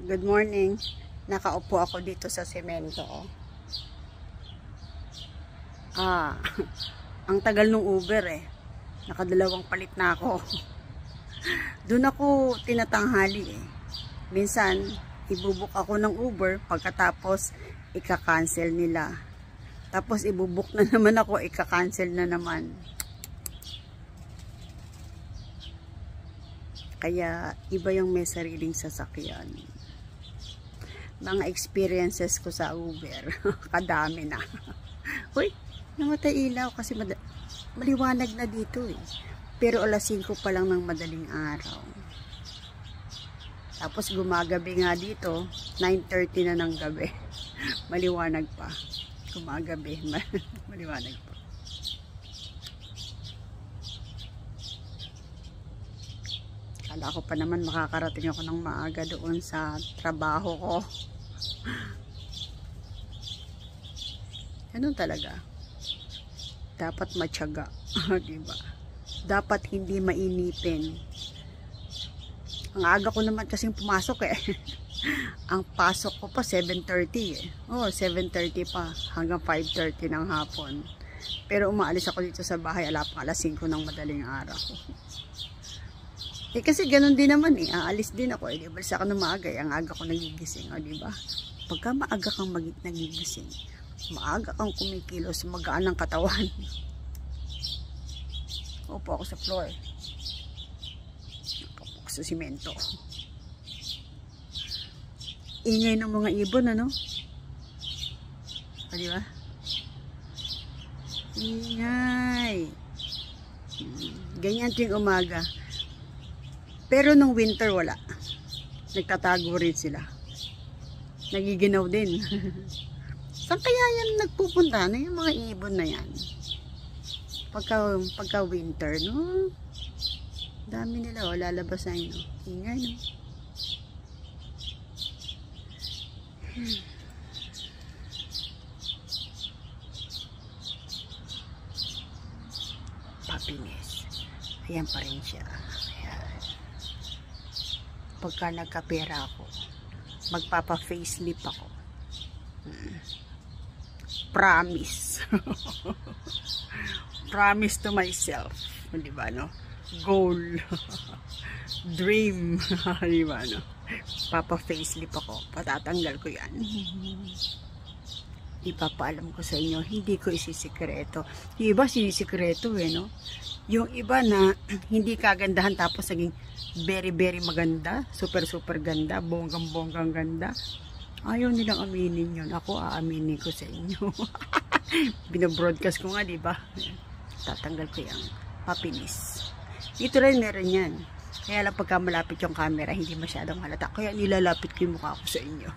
Good morning. Nakaupo ako dito sa semento. Ang tagal ng Uber eh. Nakadalawang palit na ako. Doon ako tinatanghali eh. Minsan, ibubuk ako ng Uber, pagkatapos ika-cancel nila. Tapos ibubuk na naman ako, ika-cancel na naman. Kaya iba yung may sariling sasakyan. Mga experiences ko sa Uber, kadami na. Uy, namatay ilaw kasi maliwanag na dito eh. Pero alas 5 pa lang ng madaling araw. Tapos gumagabi nga dito, 9:30 na ng gabi. Maliwanag pa. Gumagabi, maliwanag pa. Kala ko pa naman makakarating ako ng maaga doon sa trabaho ko. Ganun talaga. Dapat matyaga. Diba? Dapat hindi mainipin. Ang aga ko naman kasing pumasok eh. Ang pasok ko pa 7:30 eh. 7:30 pa. Hanggang 5:30 ng hapon. Pero umaalis ako dito sa bahay alas 5 ng madaling araw. Kasi ganun din naman eh. Aalis din ako eh. Balis ako ng maaga eh. Ang aga ko nagigising. Diba? Pagka maaga kang nagigising, maaga kang kumikilos, magaan ng katawan. Upo ako sa floor. Upo ako sa simento. Ingay ng mga ibon, ano? Diba? Ingay. Ganyan tuwing umaga. Pero nung winter wala. Nagtatago rin sila. Nagiginaw din. Saan kaya yan nagpupunta na yung mga ibon na yan? Pagka winter, no? Dami nila, lalabas na yun. Ingay, no? Happiness. Ayan pa rin siya. Ayan. Pagka nagkapera ako, magpapa-facelift ako. Promise. Promise to myself. Diba, no? Goal. Dream. Diba, no? Papa-facelift ako. Patatanggal ko yan. Ipapaalam ko sa inyo. Hindi ko isisikreto. Yung iba sinisikreto eh, no? Yung iba na hindi kagandahan tapos naging very very maganda. Super super ganda. Bonggang bonggang ganda. Ayaw nilang aminin yun. Ako aaminin ko sa inyo. Binobroadcast ko nga, diba? Tatanggal ko yung happiness. Dito rin meron yan. Kaya lang pagka malapit yung camera, hindi masyadong halata. Kaya nilalapit ko yung mukha ko sa inyo.